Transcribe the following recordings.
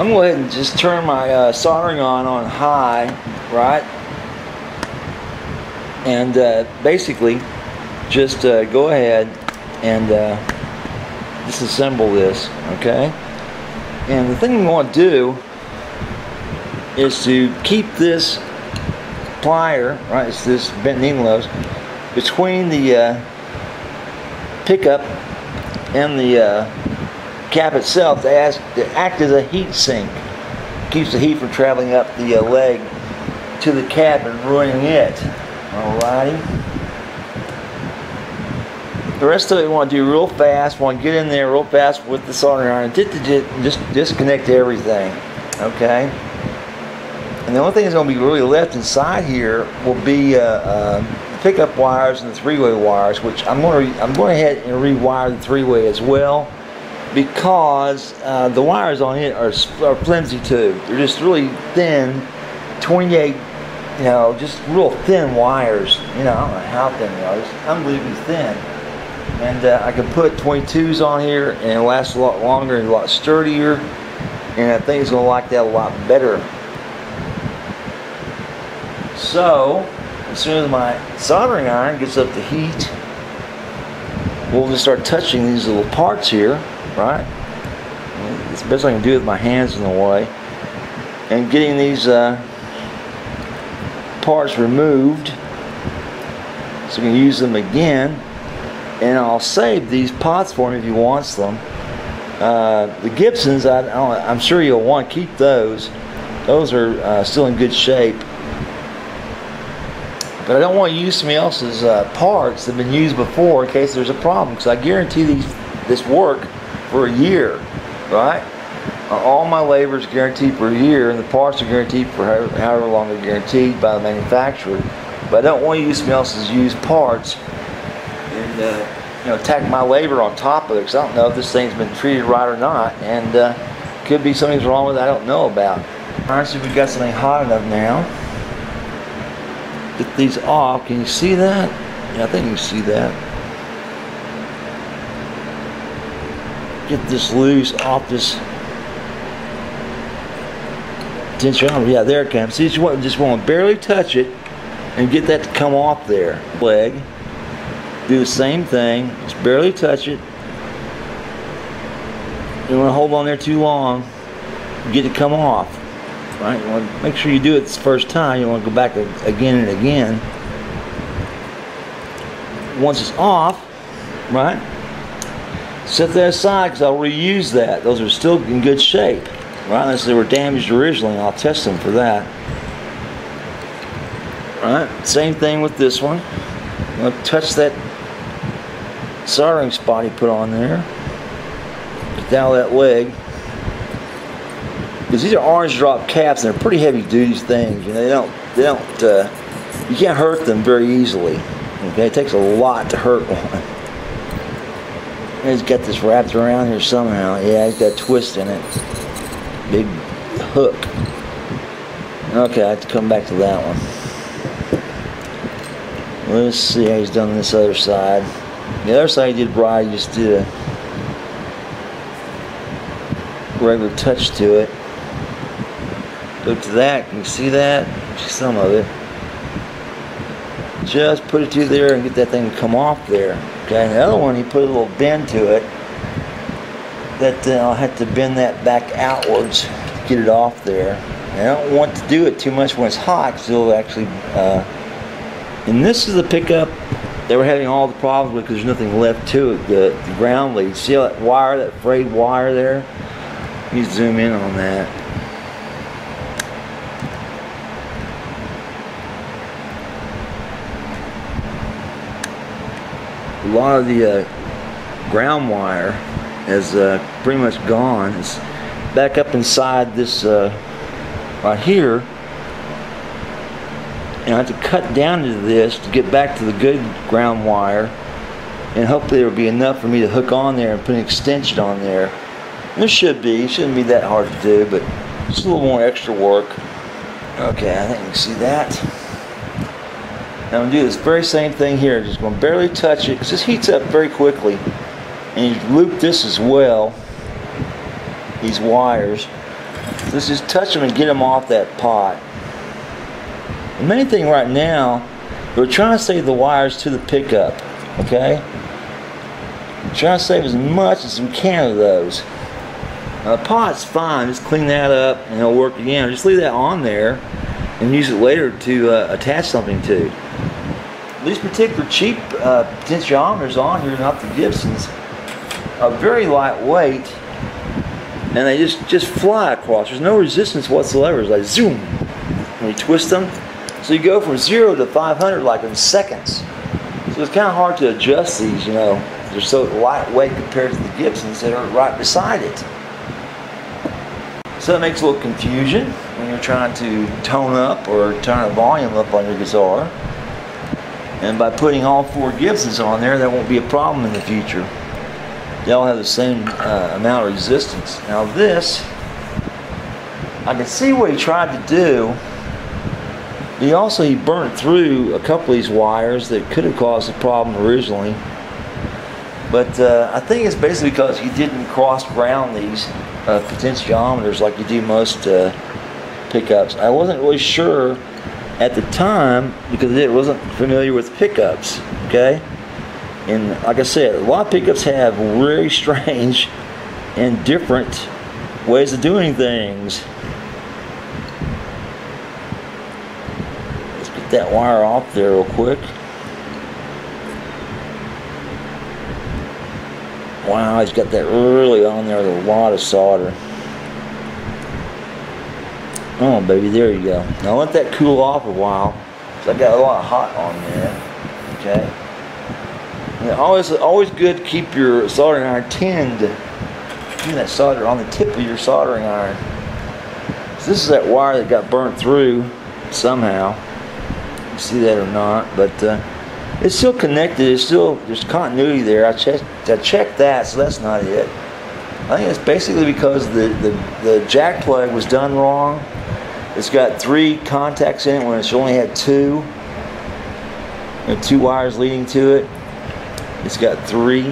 I'm going to go ahead and just turn my soldering on high, right? And basically just go ahead and disassemble this, okay? And the thing we want to do is to keep this plier, right, it's this bent needle nose, between the pickup and the cap itself to act as a heat sink. Keeps the heat from traveling up the leg to the cap and ruining it. Alrighty. The rest of it we want to do real fast. Want to get in there real fast with the soldering iron. Just disconnect everything. Okay. And the only thing that's going to be really left inside here will be the pickup wires and the three-way wires, which I'm going ahead and rewire the three-way as well, because the wires on it are flimsy too. They're just really thin, 28, you know, just real thin wires. You know, I don't know how thin they are, just unbelievably thin. And I can put 22s on here and it'll last a lot longer and a lot sturdier, and I think it's going to like that a lot better. So, as soon as my soldering iron gets up to heat, we'll just start touching these little parts here, right? It's the best I can do with my hands in the way. And getting these parts removed so we can use them again. And I'll save these pots for him if he wants them. The Gibsons, I'm sure you'll want to keep those. Those are still in good shape. But I don't want to use somebody else's parts that have been used before in case there's a problem, because I guarantee this work for a year, right? All my labor is guaranteed for a year, and the parts are guaranteed for however long they're guaranteed by the manufacturer. But I don't want to use somebody else's used parts and you know, tack my labor on top of it, because I don't know if this thing's been treated right or not, and could be something's wrong with it I don't know about. All right, so we've got something hot enough now. Get these off. Can you see that? Yeah, I think you can see that. Get this loose off this tensioner. Yeah, there it comes. See, you just want to barely touch it and get that to come off there. Leg. Do the same thing. Just barely touch it. You don't want to hold on there too long. Get it to come off. Right? You want to make sure you do it this first time. You want to go back again and again. Once it's off, right? Set that aside, because I'll reuse that. Those are still in good shape, right? Unless they were damaged originally, I'll test them for that. Right? Same thing with this one. I'm going to touch that soldering spot he put on there. Get down that leg. Because these are orange drop caps, and they're pretty heavy duty things. You know, you can't hurt them very easily. Okay, it takes a lot to hurt one. He's got this wrapped around here somehow. Yeah, he's got a twist in it. Big hook. Okay, I have to come back to that one. Let's see how he's done this other side. The other side he did right. He just did a regular touch to it. Look to that. Can you see that? Some of it. Just put it to there and get that thing to come off there. Okay. And the other one, he put a little bend to it. That I'll have to bend that back outwards to get it off there. And I don't want to do it too much when it's hot, because it'll actually. And this is the pickup they were having all the problems with, because there's nothing left to it. The ground lead. See that wire, that frayed wire there? You zoom in on that. A lot of the ground wire is pretty much gone. It's back up inside this right here, and I have to cut down into this to get back to the good ground wire, and hopefully there will be enough for me to hook on there and put an extension on there. And there should be. It shouldn't be that hard to do, but just a little more extra work. Okay, I think you can see that. Now I'm going to do this very same thing here. Just going to barely touch it, because this heats up very quickly. And you loop this as well, these wires. let's just touch them and get them off that pot. The main thing right now, we're trying to save the wires to the pickup, okay? We're trying to save as much as we can of those. Now, the pot's fine, just clean that up and it'll work again. Just leave that on there and use it later to attach something to. These particular cheap potentiometers on here, not the Gibsons, are very lightweight, and they just fly across. There's no resistance whatsoever. It's like zoom when you twist them. So you go from 0 to 500 like in seconds. So it's kind of hard to adjust these, you know. They're so lightweight compared to the Gibsons that are right beside it. So it makes a little confusion when you're trying to tone up or turn the volume up on your guitar. And by putting all 4 Gibsons on there, that won't be a problem in the future. They all have the same amount of resistance. Now this, I can see what he tried to do. He burnt through a couple of these wires that could have caused the problem originally. But I think it's basically because he didn't cross-ground these potentiometers like you do most pickups. I wasn't really sure at the time because I wasn't familiar with pickups, okay? And like I said, a lot of pickups have very strange and different ways of doing things. Let's get that wire off there real quick. Wow, he's got that really on there with a lot of solder. Oh, baby, there you go. Now let that cool off a while, because I got a lot of hot on there. Okay. And always good to keep your soldering iron tinned. Keep that solder on the tip of your soldering iron. So this is that wire that got burnt through somehow. You see that or not? But it's still connected. It's still, there's continuity there. I checked that, so that's not it. I think it's basically because the jack plug was done wrong. It's got 3 contacts in it when it's only had 2. And 2 wires leading to it. It's got 3.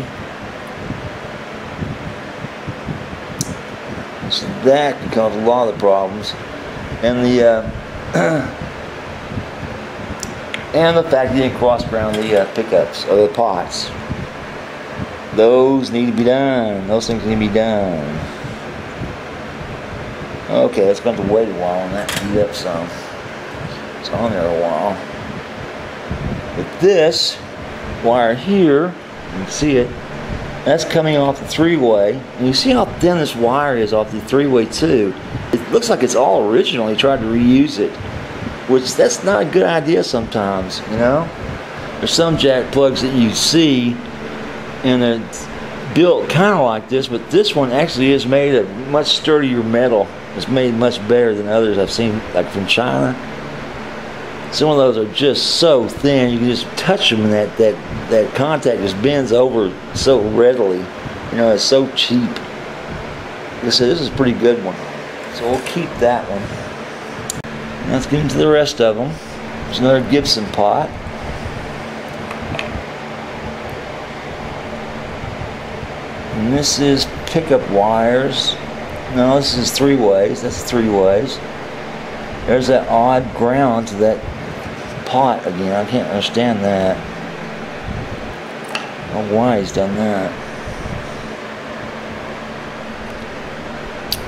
So that can cause a lot of the problems. And the and the fact that you didn't cross-ground the pickups or the pots. Those need to be done. Those things need to be done. Okay, it's going to wait a while on that to heat up some. It's on there a while. But this wire here, you can see it, that's coming off the 3-way. And you see how thin this wire is off the 3-way too. It looks like it's all original. He tried to reuse it, which that's not a good idea sometimes, you know. There's some jack plugs that you see and it's built kind of like this, but this one actually is made of much sturdier metal. It's made much better than others I've seen, like from China. Some of those are just so thin, you can just touch them and that contact just bends over so readily. You know, it's so cheap. Like I said, this is a pretty good one. So we'll keep that one. Now let's get into the rest of them. There's another Gibson pot. And this is pickup wires. No, this is 3-ways. That's 3-ways. There's that odd ground to that pot again. I can't understand that. I don't know why he's done that.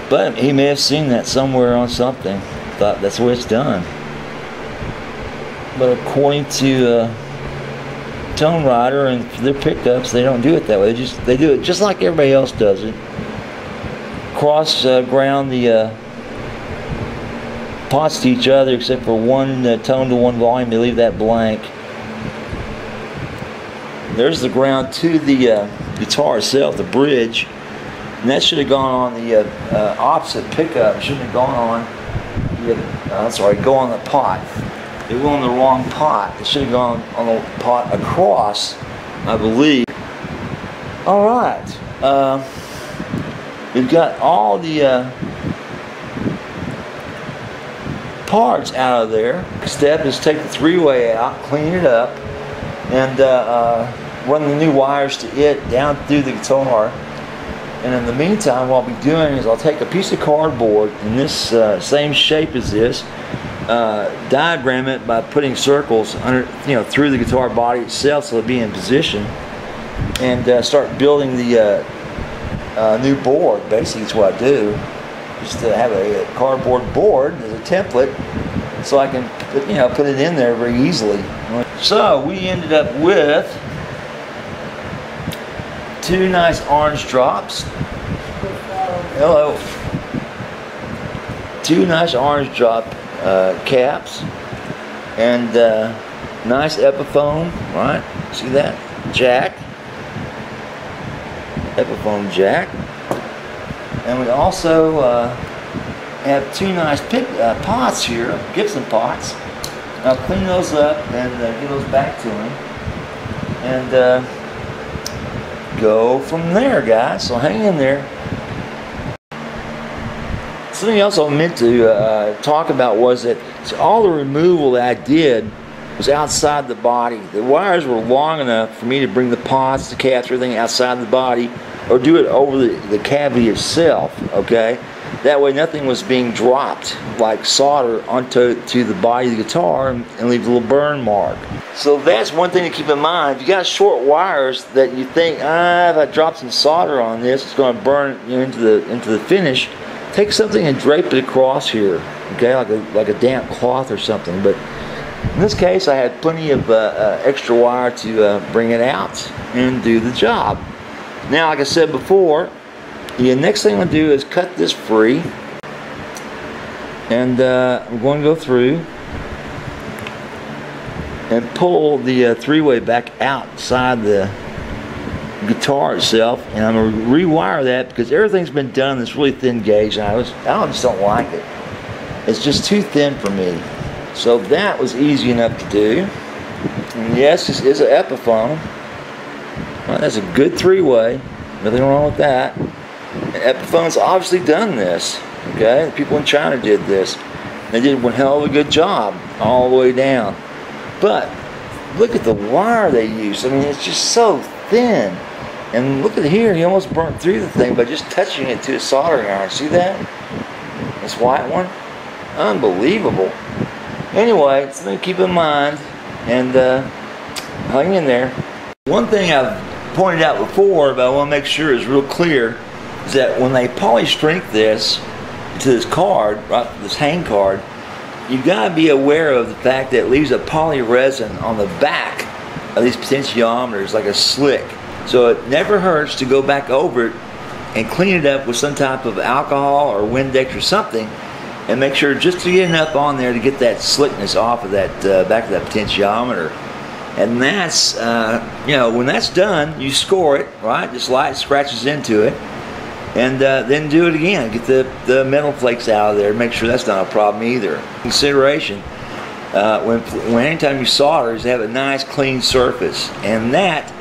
But he may have seen that somewhere on something. Thought that's the way it's done. But according to Tone Rider and their pickups, they don't do it that way. They do it just like everybody else does it. Cross ground the pots to each other, except for one tone to one volume. They leave that blank. There's the ground to the guitar itself, the bridge, and that should have gone on the opposite pickup. It shouldn't have gone on. Go on the pot. It went on the wrong pot. It should have gone on the pot across, I believe. All right. We've got all the parts out of there. Next step is take the 3-way out, clean it up, and run the new wires to it down through the guitar. And in the meantime, what I'll be doing is I'll take a piece of cardboard in this same shape as this, diagram it by putting circles under, through the guitar body itself so it'll be in position, and start building the new board. Basically, that's what I do. Just to have a cardboard board as a template, so I can put it in there very easily. So we ended up with 2 nice orange drops. Hello. 2 nice orange drop caps, and nice Epiphone, right? See that? Jack. Epiphone jack. And we also have 2 nice pots here, Gibson pots. I'll clean those up and give those back to him, and go from there, guys. So hang in there. Something else I meant to talk about was that all the removal that I did was outside the body. The wires were long enough for me to bring the pots, the caps, everything outside the body, or do it over the cavity itself, okay? That way nothing was being dropped like solder onto the body of the guitar and leave a little burn mark. So that's one thing to keep in mind. If you got short wires that you think, if I drop some solder on this, it's going to burn into the finish, take something and drape it across here, okay, like a damp cloth or something. But in this case, I had plenty of extra wire to bring it out and do the job. Now, like I said before, the next thing I'm going to do is cut this free, and I'm going to go through and pull the 3-way back outside the guitar itself, and I'm going to rewire that because everything's been done in this really thin gauge, and I just don't like it. It's just too thin for me. So that was easy enough to do. And yes, this is an Epiphone. Well, that's a good 3-way. Nothing wrong with that. And Epiphone's obviously done this. Okay, the people in China did this. They did one hell of a good job all the way down. But look at the wire they used. I mean, it's just so thin. And look at here, he almost burnt through the thing by just touching it to a soldering iron. See that? This white one? Unbelievable. Anyway, something to keep in mind, and hang in there. One thing I've pointed out before, but I want to make sure is real clear, is that when they polystrength this to this card, right, this hang card, you've got to be aware of the fact that it leaves a poly resin on the back of these potentiometers, like a slick. So it never hurts to go back over it and clean it up with some type of alcohol or Windex or something, and make sure just to get enough on there to get that slickness off of that back of that potentiometer. And that's, when that's done, you score it, right? Just light scratches into it, and then do it again. Get the metal flakes out of there. Make sure that's not a problem either. Consideration, when anytime you solder, is to have a nice clean surface, and that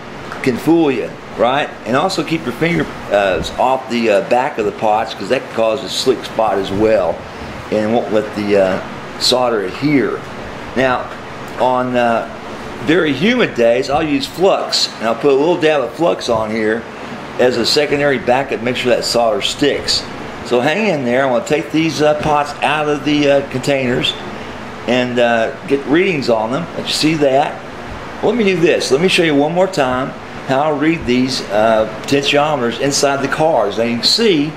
can fool you, right? And also keep your finger off the back of the pots, because that can cause a slick spot as well, and won't let the solder adhere. Now, on very humid days, I'll use flux, and I'll put a little dab of flux on here as a secondary backup, make sure that solder sticks. So hang in there. I'm going to take these pots out of the containers and get readings on them. Let you see that. Well, let me do this. Let me show you one more time how I read these potentiometers inside the cars. Now you can see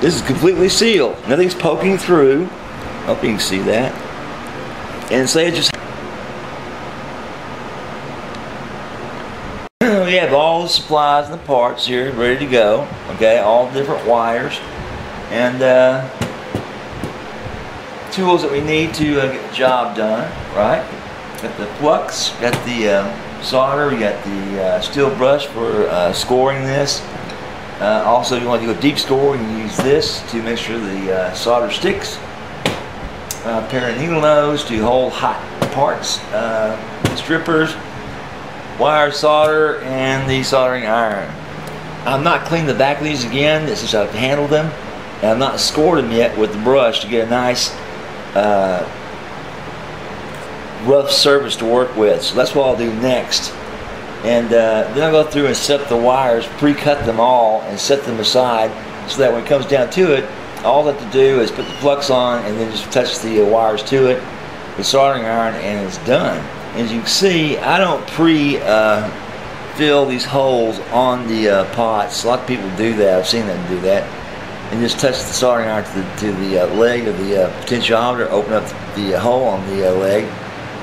this is completely sealed. Nothing's poking through. I hope you can see that. And say it just. We have all the supplies and the parts here ready to go. Okay, all different wires and tools that we need to get the job done. Right? Got the flux, got the solder, we got the steel brush for scoring this. Also, if you want to do a deep score, you can use this to make sure the solder sticks. A pair of needle nose to hold hot parts, strippers, wire solder, and the soldering iron. I'm not cleaning the back of these again since I've handled them, and I've not scored them yet with the brush to get a nice rough surface to work with. So that's what I'll do next. And then I'll go through and set up the wires, pre-cut them all, and set them aside so that when it comes down to it, all I have to do is put the flux on and then just touch the wires to it with soldering iron, and it's done. As you can see, I don't fill these holes on the pots. A lot of people do that. I've seen them do that. And just touch the soldering iron to the leg of the potentiometer, open up the hole on the leg,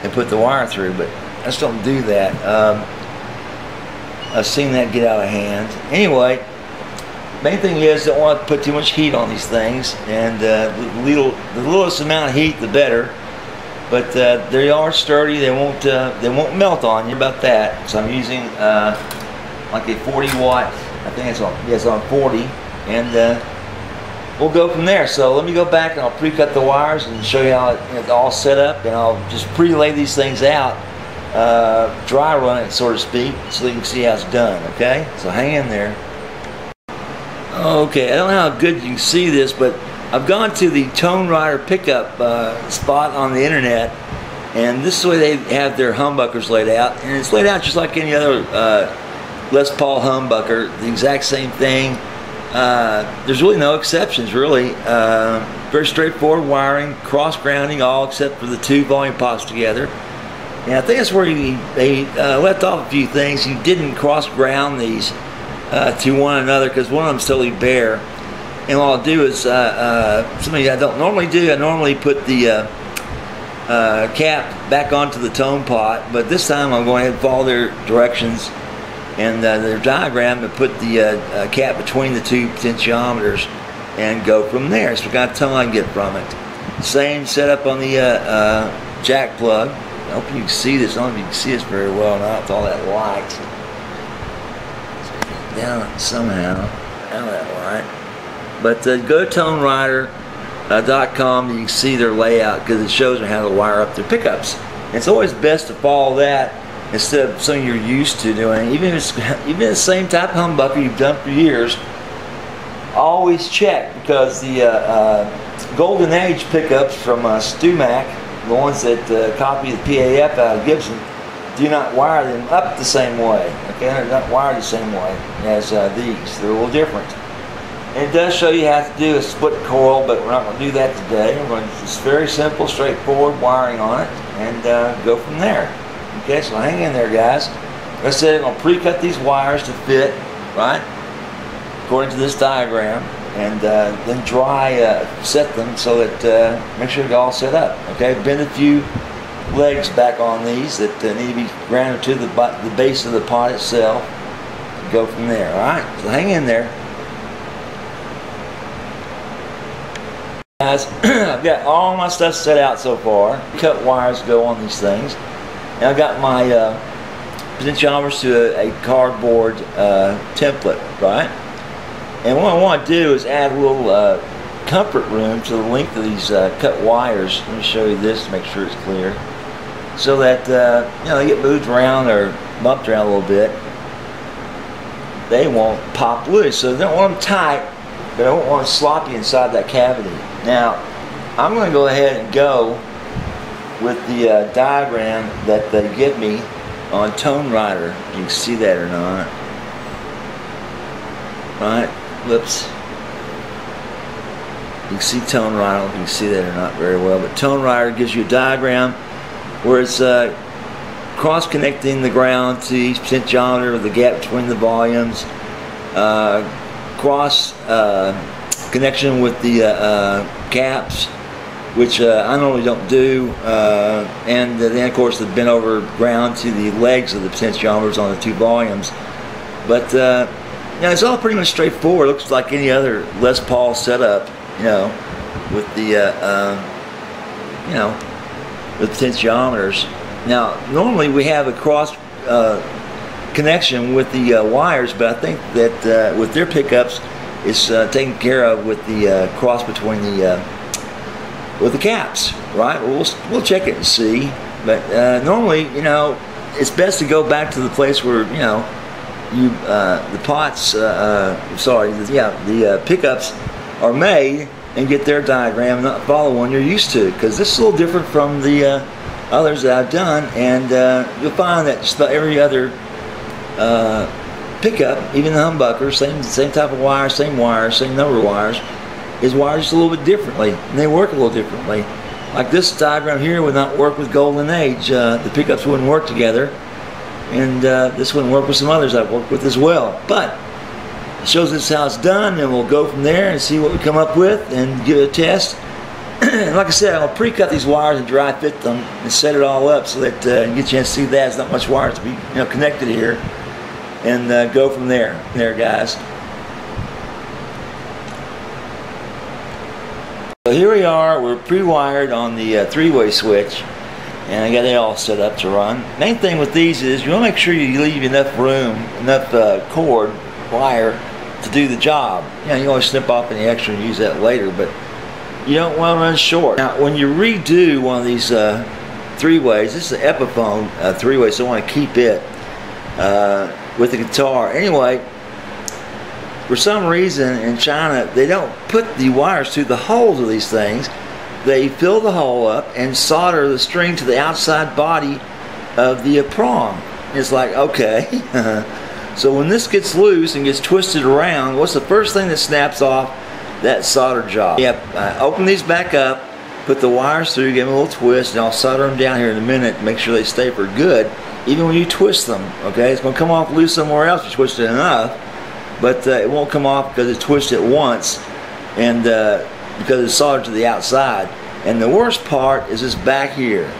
and put the wire through. But I just don't do that. I've seen that get out of hand. Anyway, main thing is don't want to put too much heat on these things, and the littlest amount of heat the better. But they are sturdy. They won't melt on you. About that. So I'm using like a 40 watt. I think it's on. Yeah, it's on 40, and we'll go from there. So let me go back and I'll pre-cut the wires and show you how it's all set up, and I'll just pre-lay these things out, dry run it, so to speak, so you can see how it's done. Okay, so hang in there. Okay, I don't know how good you can see this, but I've gone to the Tone Rider pickup spot on the internet, and this is the way they have their humbuckers laid out, and it's laid out just like any other Les Paul humbucker, the exact same thing. There's really no exceptions, really. Very straightforward wiring, cross grounding, all except for the two volume pots together. And I think that's where they left off a few things. You didn't cross ground these to one another because one of them's totally bare. And what I'll do is, something I don't normally do, I normally put the cap back onto the tone pot, but this time I'm going to follow their directions and their diagram to put the cap between the two potentiometers and go from there. So we got a tone I can get from it. Same setup on the jack plug. I hope you can see this. I don't know if you can see this very well now with all that light. Down somehow, out of that light. But go to ToneRider.com, you can see their layout because it shows them how to wire up their pickups. And it's always best to follow that instead of something you're used to doing. Even if it's the same type of humbucker you've done for years, always check, because the Golden Age pickups from Stumac, the ones that copy the PAF out of Gibson, do not wire them up the same way. Okay, they're not wired the same way as these. They're a little different. And it does show you how to do a split coil, but we're not going to do that today. We're going to just very simple, straightforward wiring on it, and go from there. Okay, so hang in there, guys. Like I said, I'm going to pre-cut these wires to fit, right, according to this diagram, and then dry set them so that make sure they're all set up. Okay, bend a few legs back on these that need to be grounded to the base of the pot itself. Go from there. All right, so hang in there. Guys, I've got all my stuff set out so far. Cut wires go on these things. And I've got my potentiometers to a cardboard template, right? And what I want to do is add a little comfort room to the length of these cut wires. Let me show you this to make sure it's clear. So that you know, they get moved around or bumped around a little bit, they won't pop loose. So they don't want them tight, but I don't want them sloppy inside that cavity. Now, I'm going to go ahead and go with the diagram that they give me on Tone Rider. You can see that or not. Right? Whoops. You can see Tone Rider. You can see that or not very well. But Tone Rider gives you a diagram where it's cross-connecting the ground to each potentiometer, the gap between the volumes, cross connection with the caps, which I normally don't do, and then of course the bent over ground to the legs of the potentiometers on the two volumes. But you know, it's all pretty much straightforward. It looks like any other Les Paul setup, you know, with the you know, with potentiometers. Now, normally we have a cross connection with the wires, but I think that with their pickups, it's taken care of with the cross between the with the caps, right? We'll check it and see. But normally, you know, it's best to go back to the place where, you know, the pots, the pickups are made, and get their diagram and not follow one you're used to, because this is a little different from the others that I've done, and you'll find that just about every other pickup, even the humbucker, same type of wire, same number of wires, is wired just a little bit differently, and they work a little differently. Like this diagram here would not work with Golden Age. The pickups wouldn't work together, and this wouldn't work with some others I've worked with as well. But it shows us how it's done, and we'll go from there and see what we come up with and give it a test. And like I said, I'll pre-cut these wires and dry fit them and set it all up so that you get a chance to see that. There's not much wires to be connected here, and go from there. There, guys. So here we are, we're pre-wired on the three-way switch, and I got it all set up to run. Main thing with these is you want to make sure you leave enough room, enough cord, wire to do the job. You can always snip off any extra and use that later, but you don't want to run short. Now when you redo one of these three-ways, this is an Epiphone three-way, so I want to keep it with the guitar. Anyway, for some reason in China, they don't put the wires through the holes of these things. They fill the hole up and solder the string to the outside body of the prong. It's like, okay. So when this gets loose and gets twisted around, what's the first thing that snaps off? That solder job. Yep, open these back up, put the wires through, give them a little twist, and I'll solder them down here in a minute, make sure they stay for good, even when you twist them, okay? It's going to come off loose somewhere else if you twist it enough. But it won't come off because it's twisted once, and because it's soldered to the outside. And the worst part is this back here.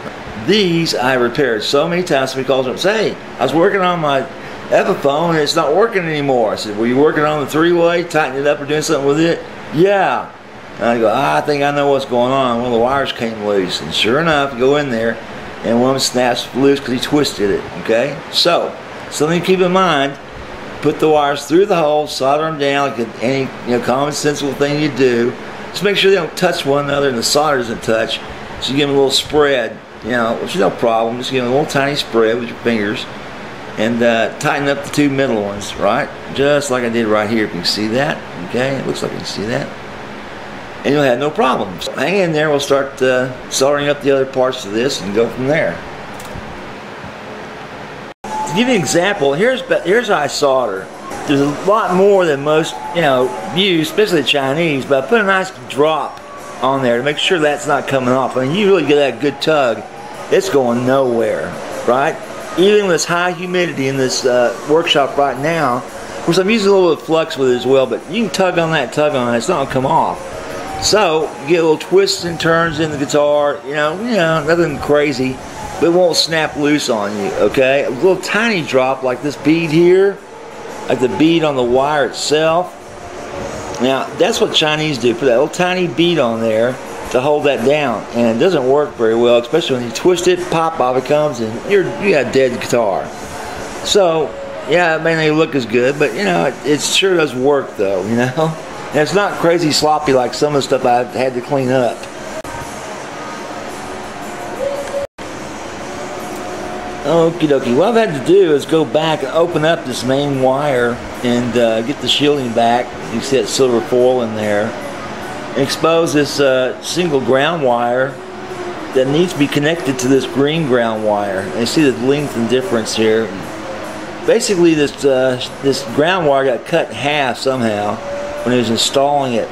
These I repaired so many times. Somebody calls up and says, hey, I was working on my Epiphone and it's not working anymore. I said, were you working on the three-way, tightening it up or doing something with it? Yeah. And I go, I think I know what's going on. One of the wires came loose. And sure enough, you go in there and one of them snaps loose because he twisted it, okay? So, something to keep in mind. Put the wires through the hole, solder them down like any common sensible thing you do. Just make sure they don't touch one another and the solder doesn't touch. So you give them a little spread, which is no problem. Just give them a little tiny spread with your fingers, and tighten up the two middle ones, right? Just like I did right here. If you can see that, okay? It looks like you can see that, and you'll have no problems. So hang in there. We'll start soldering up the other parts of this and go from there. To give you an example, here's how I solder. There's a lot more than most use, especially the Chinese, but I put a nice drop on there to make sure that's not coming off. I mean, you really get that good tug, it's going nowhere, right? Even with this high humidity in this workshop right now, of course I'm using a little bit of flux with it as well, but you can tug on it, it's not going to come off. So you get a little twists and turns in the guitar, nothing crazy. But it won't snap loose on you, okay? A little tiny drop like this bead here, like the bead on the wire itself. Now, that's what Chinese do, put that little tiny bead on there to hold that down. And it doesn't work very well, especially when you twist it, pop off it comes, and you got a dead guitar. So, yeah, it may not look as good, but, it sure does work, though, And it's not crazy sloppy like some of the stuff I've had to clean up. Okie dokie. What I've had to do is go back and open up this main wire and get the shielding back. You see that silver foil in there. And expose this single ground wire that needs to be connected to this green ground wire. And you see the length and difference here. Basically, this ground wire got cut in half somehow when I was installing it.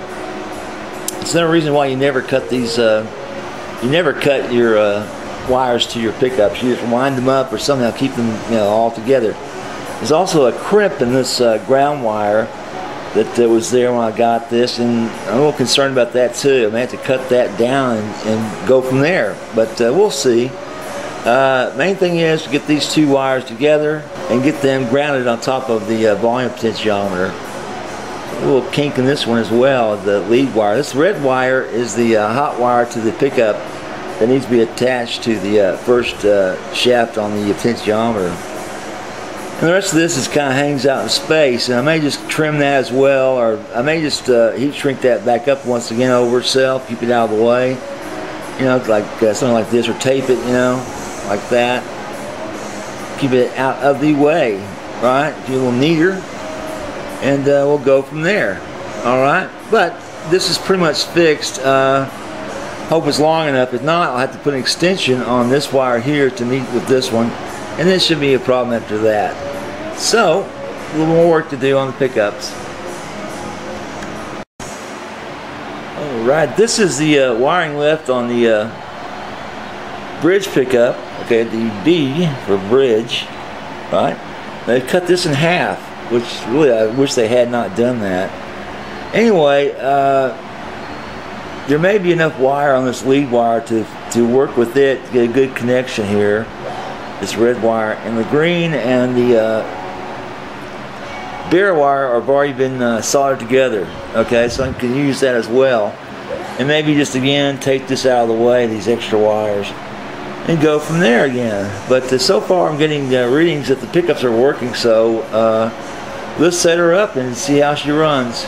It's another reason why you never cut these. You never cut your wires to your pickups. You just wind them up or somehow keep them all together. There's also a crimp in this ground wire that was there when I got this, and I'm a little concerned about that too. I may have to cut that down and go from there, but we'll see. Main thing is to get these two wires together and get them grounded on top of the volume potentiometer. A little kink in this one as well, the lead wire. This red wire is the hot wire to the pickup that needs to be attached to the first shaft on the potentiometer. And the rest of this is kind of hangs out in space, and I may just trim that as well, or I may just heat shrink that back up once again over itself, keep it out of the way. Like something like this, or tape it, like that. Keep it out of the way, right? Be a little neater, and we'll go from there. All right, but this is pretty much fixed. Hope it's long enough. If not, I'll have to put an extension on this wire here to meet with this one, and this should be a problem after that. So, a little more work to do on the pickups. Alright, this is the wiring left on the bridge pickup. Okay, the B for bridge. Right? They cut this in half, which really I wish they had not done that. Anyway, there may be enough wire on this lead wire to work with it to get a good connection here. This red wire and the green and the bare wire have already been soldered together. Okay, so I can use that as well. And maybe just again take this out of the way, these extra wires, and go from there again. But so far I'm getting readings that the pickups are working, so let's set her up and see how she runs.